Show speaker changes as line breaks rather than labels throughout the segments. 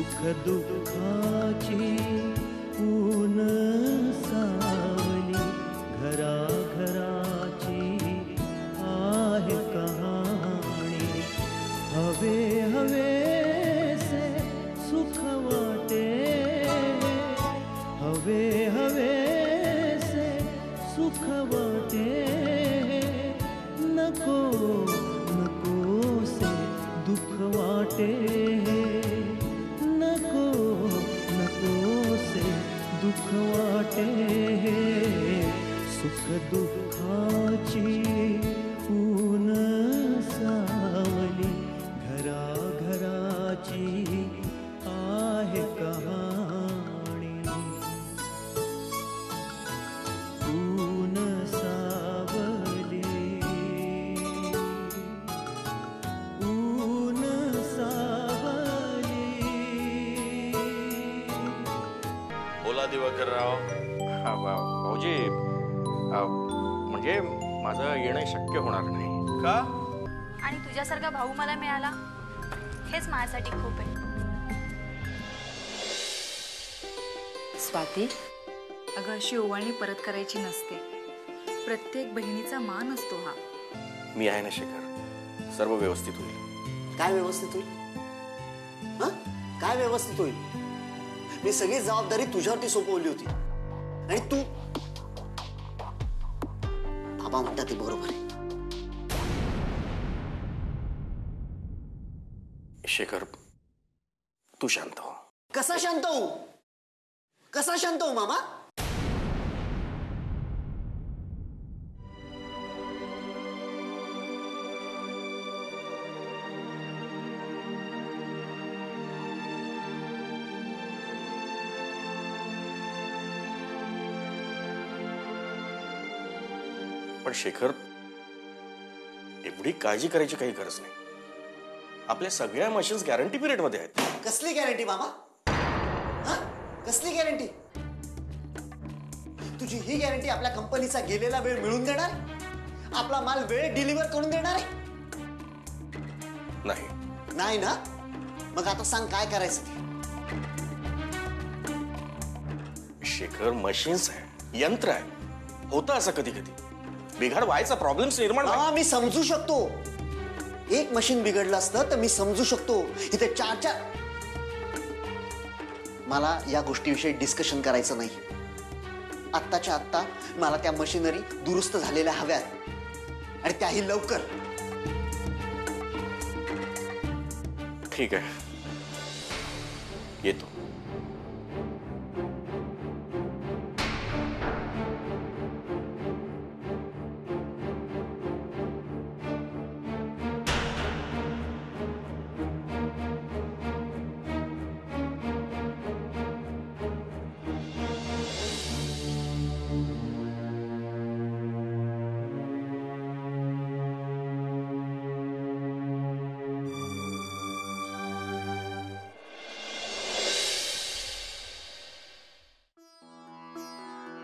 सुख दुःखाची ऊन सावली घराघराची आहे कहाणी हवे हवे से सुख वाटे हवे हवे से सुख वाटे नको नको से दुख वाटे नको नको से दुख वाटे सुख दुःखाची ऊन सावली घराघराची आहे कहाणी ऊन सावली ऊन सावली.
बोला दिवाकरराव.
भाऊजी म्हणजे माझं येणं शक्य होणार नाही.
का?
आणि तुझ्यासारखा भाऊ मला मिळाला हेच माझ्यासाठी खूप आहे.
स्वाती, अगं अशी ओवाळणी परत करायची नसते. प्रत्येक बहिणीचा मान असतो हा.
मी आहे ना शेखर, सर्व व्यवस्थित होईल.
काय व्यवस्थित होईल? हा, काय व्यवस्थित होईल? मी सगळी जबाबदारी तुझ्यावरती सोपवली होती आणि तू बाबा म्हणतात ते बरोबर आहे.
शेखर, तू शांत हो.
कसा शांत होऊ? कसा शांत होऊ मामा?
पण शेखर, एवढी काळजी करायची काही गरज नाही. आपल्या सगळ्या मशीन्स गॅरंटी पिरियड मध्ये आहेत.
कसली गॅरंटी मामा? हा, कसली गॅरंटी? तुझी ही गॅरंटी आपल्या कंपनीचा गेलेला वेळ मिळवून देणार? आपला माल वेळ डिलिव्हर करून देणार आहे?
नाही.
नाही ना? मग आता सांग काय करायचं ते?
शेखर, मशीन्स आहे, यंत्र आहे, होतं असं कधी कधी. बिघाड व्हायचा, प्रॉब्लेम्स निर्माण.
हा, मी समजू शकतो. एक मशीन बिघडलं असतं तर मी समजू शकतो. इथे चार चार. मला या गोष्टीविषयी डिस्कशन करायचं नाही. आत्ताच्या आत्ता मला त्या मशिनरी दुरुस्त झालेल्या हव्यात आणि त्याही लवकर.
ठीक आहे, येतो.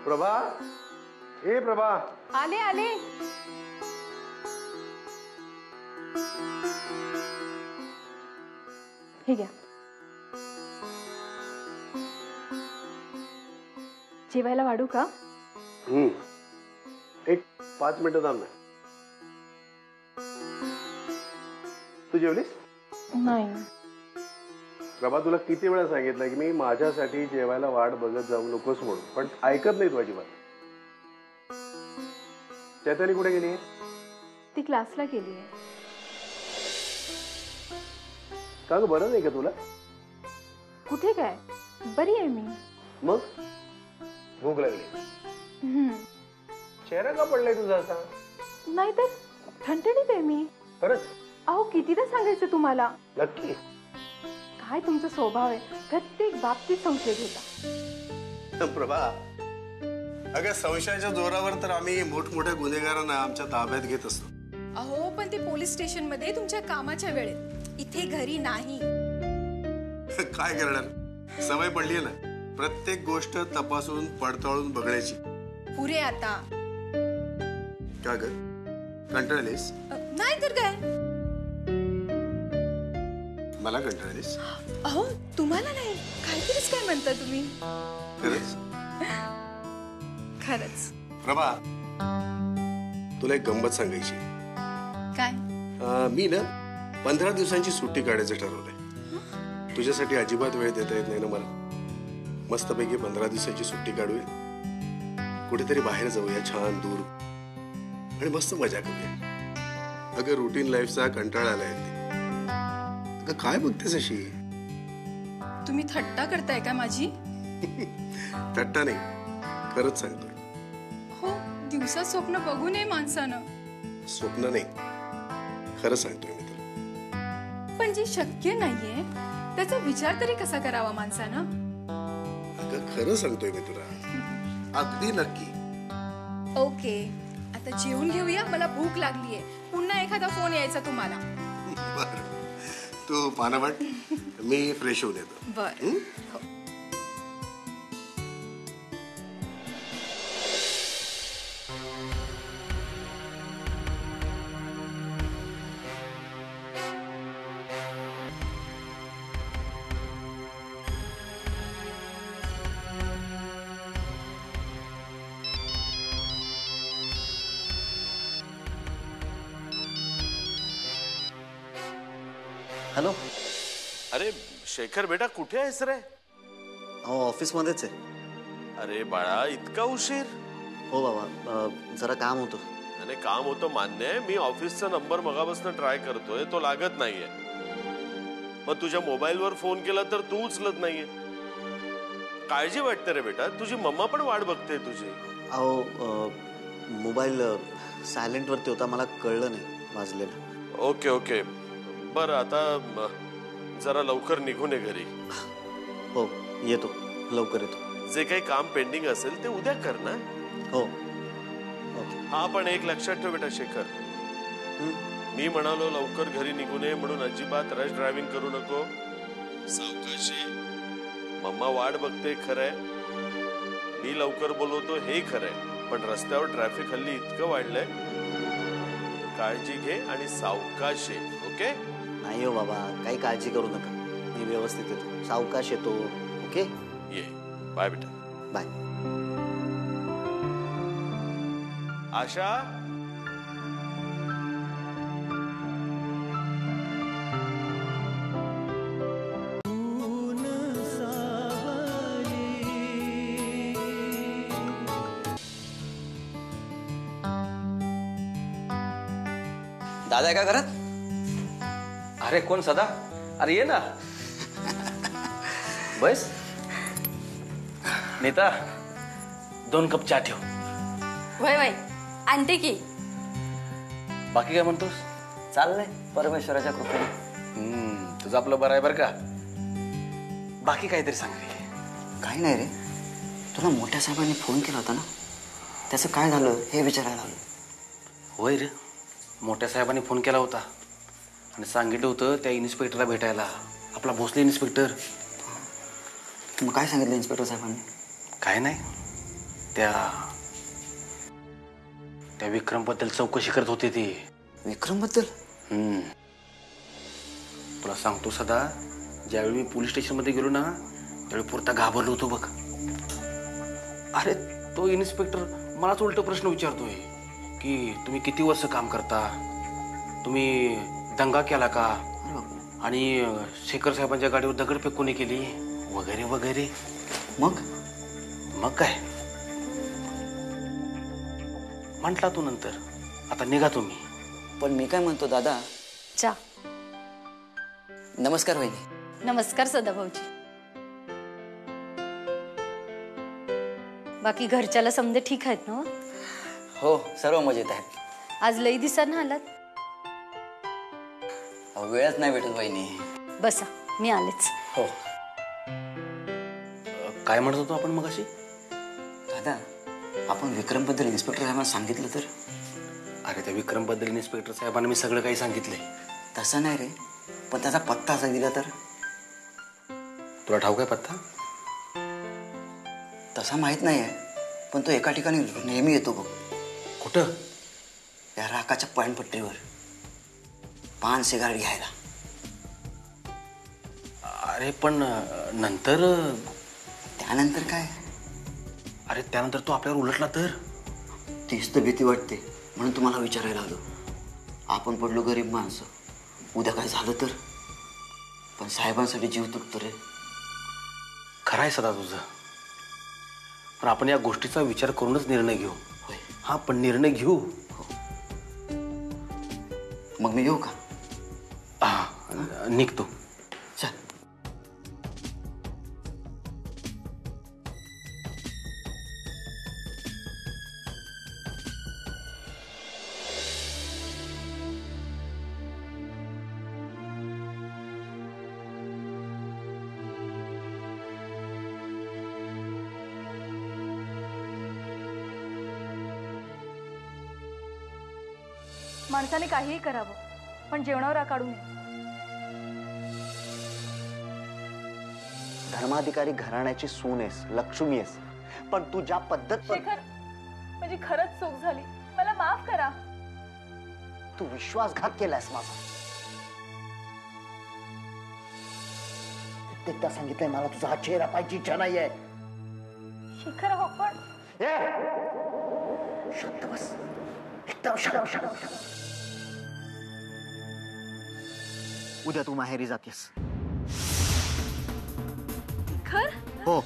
प्रभा, ए प्रभा.
आले आले. हे घ्या. जेवायला वाढू का?
एक 5 मिनिटं थांब ना. तू जेवलीस?
नाही.
प्रभा, तुला किती वेळा सांगितलं की मी माझ्यासाठी जेवायला वाट बघत जाऊ नकोस म्हणून, पण ऐकत नाही तू अजिबात. चैताली कुठे गेली?
ती क्लासला गेली आहे.
का ग, बरं नाही का तुला?
कुठे काय, बरी आहे मी.
मग भूक लागली? चेहरा का पडलाय तुझा असा?
नाही तर ठणठणीत आहे मी.
खरंच?
अहो कितीदा सांगायचं तुम्हाला.
नक्की?
काय तुमचा स्वभाव आहे, प्रत्येक बाबतीत संशय घेता.
प्रभा, अगं संशयाच्या जोरावर तर आम्ही मोठमोठ्या गुन्हेगारांना आमच्या ताब्यात घेत असतो.
अहो पण ते पोलीस स्टेशन मध्ये तुमच्या कामाच्या वेळेत, इथे घरी नाही.
काय करणार, सवय पडली ना प्रत्येक गोष्ट तपासून पडताळून बघण्याची.
पुरे आता.
का ग, कंटाळलीस?
नाही तर काय.
मला कंटाळलीस?
अहो तुम्हाला नाही, काहीतरीच काय म्हणता तुम्ही.
खरंच?
खरंच.
प्रभा, तुला एक गंमत सांगायची.
काय?
मी ना 15 दिवसांची सुट्टी काढायचं ठरवलंय. तुझ्यासाठी अजिबात वेळ देता येत नाही ना मला. मस्तपैकी 15 दिवसाची सुट्टी काढूया, कुठेतरी बाहेर जाऊया, छान दूर, आणि मस्त मजा करूया. अगं रुटीन लाईफचा कंटाळा आलाय. अगं काय बघतेस अशी?
तुम्ही थट्टा करताय का माझी?
थट्टा नाही, खरंच सांगतोय.
हो, दिवसा स्वप्न बघू नये माणसानं.
स्वप्न नाही, खरं सांगतोय मी तुला.
पण जे शक्य नाहीये त्याचा विचार तरी कसा करावा माणसानं?
अगं खरं सांगतोय मी तुला, अगदी नक्की.
ओके, आता जेवून घेऊया, मला भूक लागलीये. पुन्हा एखादा फोन यायचा तुम्हाला.
बरं, तू पानावाट, मी फ्रेश होऊन येतो.
बर.
हॅलो.
अरे शेखर बेटा, कुठे आहेस रे?
अहो ऑफिसमध्येच आहे.
अरे बाळा, इतका उशीर?
हो बाबा, जरा काम होतं.
अरे काम होतं मान्य आहे. मी ऑफिसचा नंबर मगापासून ट्राय करतोय, तो लागत नाहीये. मग तुझ्या मोबाईलवर फोन केला तर तू उचलत नाहीये. काळजी वाटते रे बेटा, तुझी मम्मा पण वाट बघते तुझी.
अहो मोबाईल सायलेंटवरती होता, मला कळलं नाही वाजलेलं.
ओके ओके, बरं आता जरा लवकर निघून ये घरी.
हो येतो, लवकर येतो.
जे काही काम पेंडिंग असेल ते उद्या कर ना.
हो.
हा पण एक लक्षात ठेव बेटा शेखर, मी म्हणालो लवकर घरी निघून ये म्हणून अजिबात रश ड्रायव्हिंग करू नको. सावकाशी, मम्मा वाट बघते खरंय, मी लवकर बोलवतो हे खरंय, पण रस्त्यावर ट्रॅफिक हल्ली इतकं वाढलंय. काळजी घे आणि सावकाश ये. ओके?
नाही हो बाबा, काही काळजी करू नका, मी व्यवस्थित येतो, सावकाश येतो. ओके,
ये. बाय बेटा.
बाय.
आशा,
ऊन सावली.
दादा आहे का घरात?
अरे कोण सदा? अरे ये ना. बस. नीता, 2 कप चहा ठेव.
वय वय आणते की.
बाकी काय म्हणतोस?
चाललंय परमेश्वराच्या कृपेने.
तुझं आपलं बरं आहे बरं का. बाकी काहीतरी सांग रे.
काही नाही रे, तुला मोठ्या साहेबांनी फोन केला होता ना, त्याचं काय झालं हे विचारायला आलो.
होय रे, मोठ्या साहेबांनी फोन केला होता आणि सांगितलं होतं त्या इन्स्पेक्टरला भेटायला, आपला भोसले इन्स्पेक्टर.
मग काय सांगितलं इन्स्पेक्टर साहेबांनी?
काय नाही, त्या विक्रमबद्दल चौकशी करत होते ते.
विक्रमबद्दल?
तुला सांगतो सदा, ज्यावेळी मी पोलीस स्टेशनमध्ये गेलो ना, त्यावेळी पुरता घाबरलो होतो बघ. अरे तो इन्स्पेक्टर मलाच उलट प्रश्न विचारतोय की तुम्ही किती वर्ष काम करता, तुम्ही दंगा केला का, आणि शेखर साहेबांच्या गाडीवर दगड फेकून केली वगैरे वगैरे.
मग
काय म्हटला तू नंतर, आता निघा तुम्ही.
पण मी काय म्हणतो दादा.
चा.
नमस्कार वहिनी.
नमस्कार सदाभाऊजी. बाकी घरच्याला समजे ठीक आहेत ना?
हो, सर्व मजेत आहेत.
आज लई दिवसांनी आलात.
वेळच नाही भेटत वहिनी.
बसा, मी आलेच.
हो.
काय म्हणत होतो आपण मग अशी?
दादा, आपण विक्रमबद्दल इन्स्पेक्टर साहेबांना सांगितलं तर?
अरे त्या विक्रमबद्दल इन्स्पेक्टर साहेबांना मी सगळं काही सांगितलंय.
तसं नाही रे, पण त्याचा पत्ता असा दिला तर?
तुला ठाऊक आहे पत्ता?
तसा माहित नाही आहे, पण तो एका ठिकाणी नेहमी येतो बघ.
कुठं?
या राकाच्या पाणपट्टीवर पान सिगारेट घ्यायला.
अरे पण नंतर
त्यानंतर काय?
अरे त्यानंतर तो आपल्यावर उलटला तर?
तीच तर भीती वाटते, म्हणून तुम्हाला विचारायला आलो. आपण पडलो गरीब माणसं, उद्या काय झालं तर? पण साहेबांसाठी जीव तुटतो रे.
खरं आहे सदा तुझं, पण आपण या गोष्टीचा विचार करूनच निर्णय घेऊ. हा पण निर्णय घेऊ.
मग मी येऊ का?
हा निघतो.
चल.
माणसाने काहीही करावं, पण जेवणावर काढू नये.
धर्माधिकारी घराण्याची सून आहेस, लक्ष्मी आहेस, पण तू ज्या पद्धत
शेखर, माझी खरंच चूक झाली, मला माफ करा.
तू विश्वासघात केलायस माझा. एकदा सांगितलंय मला, तुझा हा चेहरा पाहिजे इच्छा नाहीये.
शेखर हो पण
शांत बस, एकदम शांत. उद्या तू माहेरी जातेस.
खर
हो.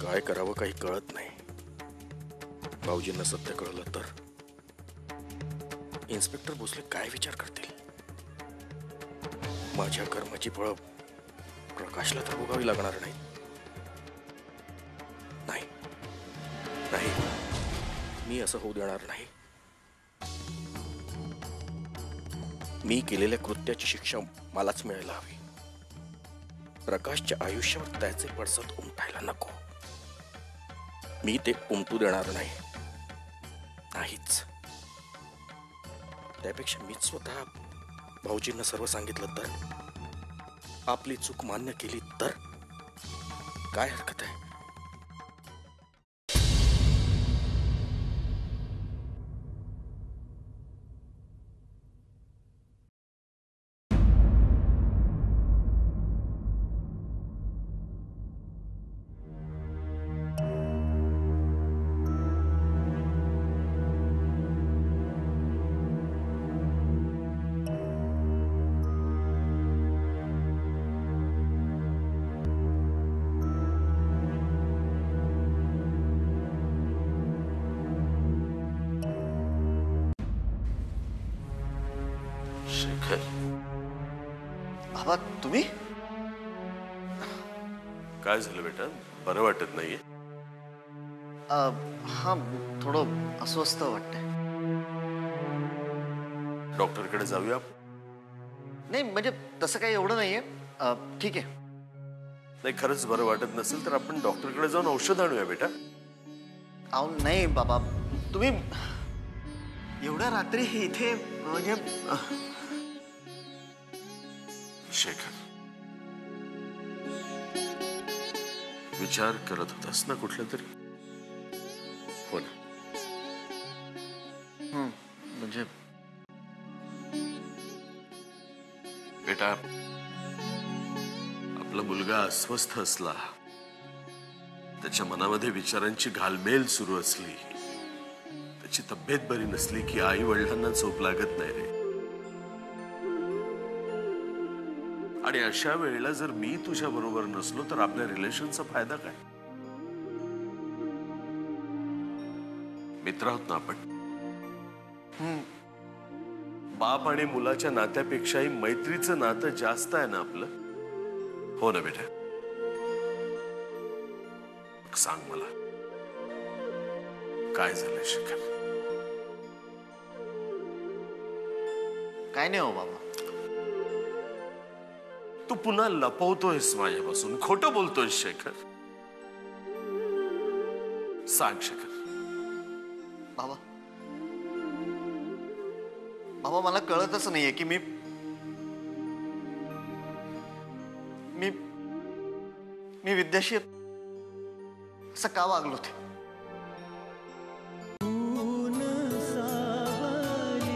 काय करावं काही कळत नाही. भाऊजींना सत्य कळलं तर इन्स्पेक्टर भोसले काय विचार करतील? माझ्या कर्माची फळं प्रकाशला तर भोगावी लागणार नाही. नाही नाही, मी असं होऊ देणार नाही. मी केलेल्या कृत्याची शिक्षा मलाच मिळायला हवी. प्रकाशच्या आयुष्यावर त्याचे पडसाद उमटायला नको. मी ते उमटू देणार नाही. नाहीच. त्यापेक्षा मीच स्वतः भाऊजींना सर्व सांगितलं तर, आपली चूक मान्य केली तर काय हरकत आहे?
शेखर,
बाबा तुम्ही?
काय झालं बेटा? बरं वाटत नाहीये?
हा, थोडं अस्वस्थ वाटतंय.
डॉक्टरकडे जाऊया?
नाही म्हणजे तसं काही एवढं नाहीये. ठीक आहे.
नाही, खरंच बरं वाटत नसेल तर आपण डॉक्टरकडे जाऊन औषध आणूया बेटा.
अहो नाही बाबा, तुम्ही एवढ्या रात्री इथे म्हणजे
शेखर, विचार करत होतास ना कुठला तरी? हो ना?
म्हणजे
बेटा, आपला मुलगा अस्वस्थ असला, त्याच्या मनामध्ये विचारांची घालमेल सुरू असली, त्याची तब्येत बरी नसली की आई वडिलांना झोप लागत नाही रे. आणि अशा वेळेला जर मी तुझ्या बरोबर नसलो तर आपल्या रिलेशनचा फायदा काय? मित्र आहोत ना आपण. बाप आणि मुलाच्या नात्यापेक्षाही मैत्रीचं नातं जास्त आहे ना आपलं. हो ना बेटा? सांग मला काय झालं शेखर?
काय नाही हो बाबा.
तू पुन्हा लपवतोयस माझ्यापासून, खोटं बोलतोयस शेखर. सांग शेखर.
बाबा बाबा मला कळतच नाहीये की मी मी मी विद्याशी असं का वागलो ते.
ऊन सावली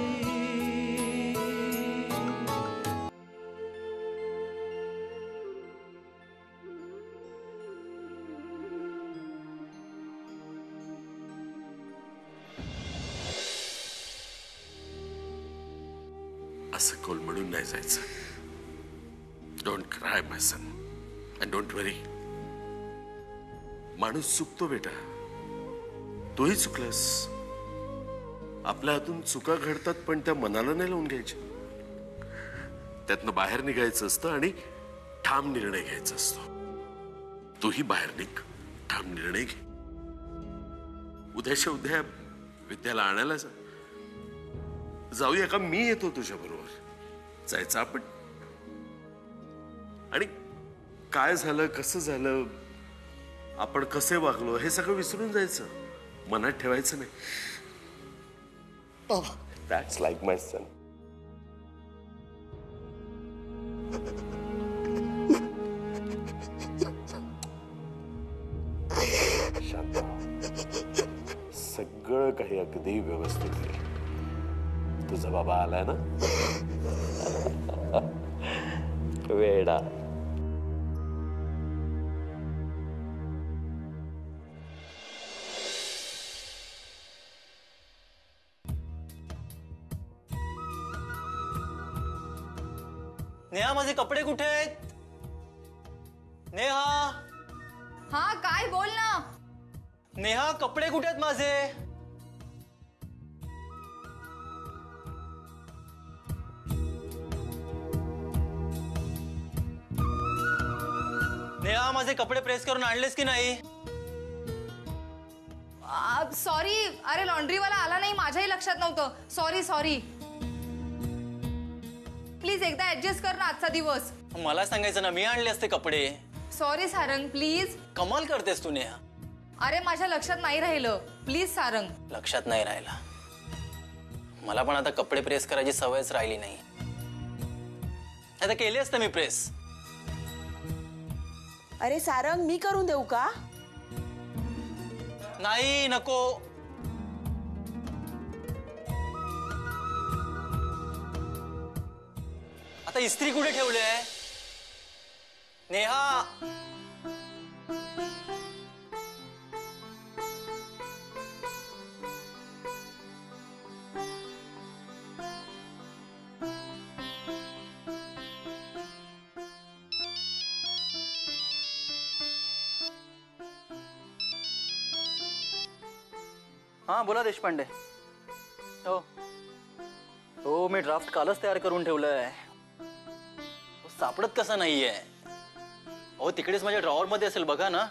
असं कोलमडून नाही जायचं. Don't cry my son and don't worry. माणूस चुकतो बेटा, तूही चुकलास. आपल्या हातून चुका घडतात, पण त्या मनाला नाही लावून घ्यायच्या. त्यातनं बाहेर निघायचं असतं आणि ठाम निर्णय घ्यायचा असतो. तूही बाहेर निघ, ठाम निर्णय घे. उद्याच्या उद्या विद्याला आणायला जाऊया का? मी येतो तुझ्या बरोबर. जायचं आपण. आणि काय झालं, कसं झालं, आपण कसे वागलो हे सगळं विसरून जायचं. मनात ठेवायचं नाही.
बाबा
दॅट्स लाईक माय सन. शांत. सगळं काही अगदी व्यवस्थित आहे. तुझा बाबा आलाय ना? वेडा.
नेहा माझे कपडे कुठे आहेत? नेहा.
हा काय बोल ना.
नेहा कपडे कुठे आहेत माझे? नेहा माझे कपडे प्रेस करून आणलेस की नाही?
सॉरी, अरे लॉन्ड्रीवाला आला नाही, माझ्याही लक्षात नव्हतं. Sorry sorry. प्लीज एकदा ऍडजस्ट कर ना आजचा दिवस.
मला सांगायचं ना, मी आणले असते कपडे.
Sorry Sarang, please.
कमाल करतेस तू नेहा.
अरे माझ्या लक्षात नाही राहिलं, प्लीज सारंग.
लक्षात नाही राहिला. मला पण आता कपडे प्रेस करायची सवयच राहिली नाही. आता केली असतं मी प्रेस.
अरे सारंग, मी करून देऊ का?
नाही, नको. आता इस्त्री कुठे ठेवले? नेहा. हाँ बोला देशपांडे. हो हो, मी ड्राफ्ट कालच तयार करून ठेवलंय. सापडत कसं नाहीये? हो तिकडेच माझ्या ड्रॉवर मध्ये असेल बघा ना.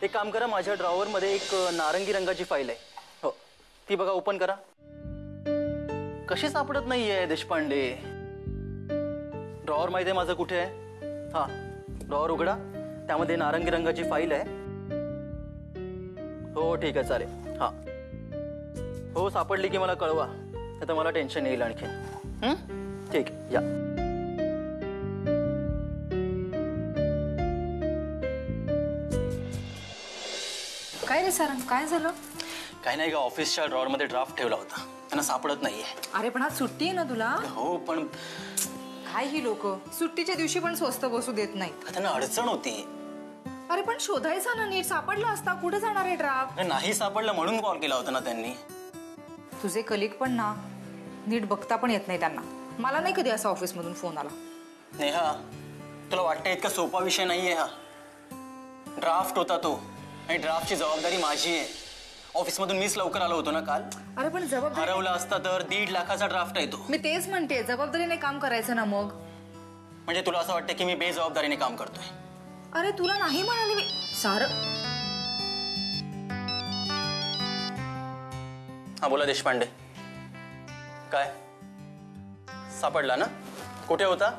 एक काम करा, माझ्या ड्रॉवर मध्ये एक नारंगी रंगाची फाईल आहे. हो ती बघा, ओपन करा. कशी सापडत नाहीये देशपांडे? ड्रॉवर माहिती आहे माझं कुठे आहे? हा ड्रॉवर उघडा, त्यामध्ये नारंगी रंगाची फाईल आहे. हो ठीक आहे, चालेल. हा हो, सापडली की मला कळवा, नाही तर मला टेन्शन येईल आणखी. ठीक आहे, या.
काय रे सारंग, काय झालं?
काही नाही का, ऑफिसच्या ड्रॉवर मध्ये ड्राफ्ट ठेवला होता, त्यांना सापडत नाहीये.
अरे पण आज सुट्टी आहे ना तुला?
हो पण
काय ही लोक सुट्टीच्या दिवशी पण स्वस्त बसू देत नाहीत.
त्यांना अडचण होती.
अरे पण शोधायचा ना नीट, सापडला असता. कुठे जाणार आहे ड्राफ्ट?
नाही सापडलं म्हणून कॉल केला होता ना त्यांनी.
तुझे कलिग पण ना नीट बघता पण येत नाही त्यांना. मला नाही कधी असा ऑफिस मधून फोन आला.
नेहा, तुला वाटतं इतका सोपा विषय नाहीये हा. ड्राफ्ट होता तो, आणि ड्राफ्टची जबाबदारी माझी आहे. ऑफिसमधून मीच लवकर आलो होतो ना काल.
अरे पण जबाबदारी
हरवला असता तर 1.5 लाखाचा ड्राफ्ट आहे तो.
मी तेच म्हणते, जबाबदारीने काम करायचं ना मग.
म्हणजे तुला असं वाटतं की मी बेजबाबदारीने काम करतोय?
अरे तुला नाही म्हणाले मी. सारंग,
हा बोला देशपांडे. काय सापडला ना? कुठे होता?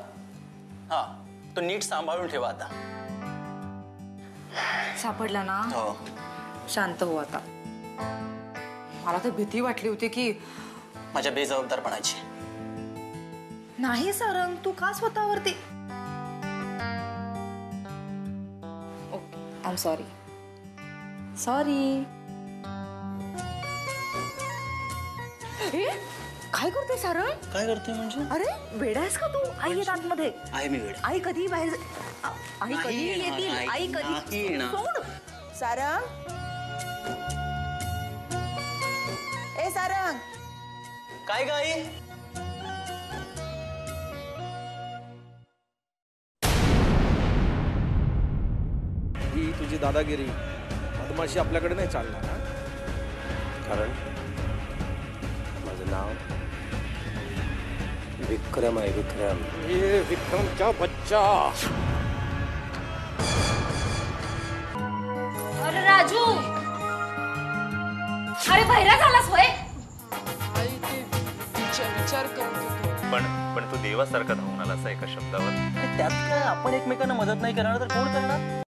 हा, तो नीट सांभाळून ठेवा आता.
सापडला ना?
हो.
शांत हो आता. मला तर भीती वाटली होती की.
माझ्या बेजबाबदारपणाची.
नाही सारंग, तू का स्वतःवरती. Okay, I am sorry. Sorry. काय करते सारंग?
काय करते म्हणजे?
अरे वेडा आहेस का तू? आई येत आतमध्ये.
आहे मी वेडा.
आई कधी बाहेर आई कधी येतील? आई कधी सोड.
सारंग, ए सारंग.
काय गाई?
ही तुझी दादागिरी बदमाशी आपल्याकडे नाही चालणार ना.
कारण माझं नाव विक्रम आहे. विक्रम.
ये विक्रमचा बच्चा.
अरे राजू, अरे बहिरा झालास होय?
विचार करतो.
पण तू देवासारखा धावून आलास एका शब्दावर. त्यात काय आपण एकमेकांना मदत नाही करणार तर कोण करणार?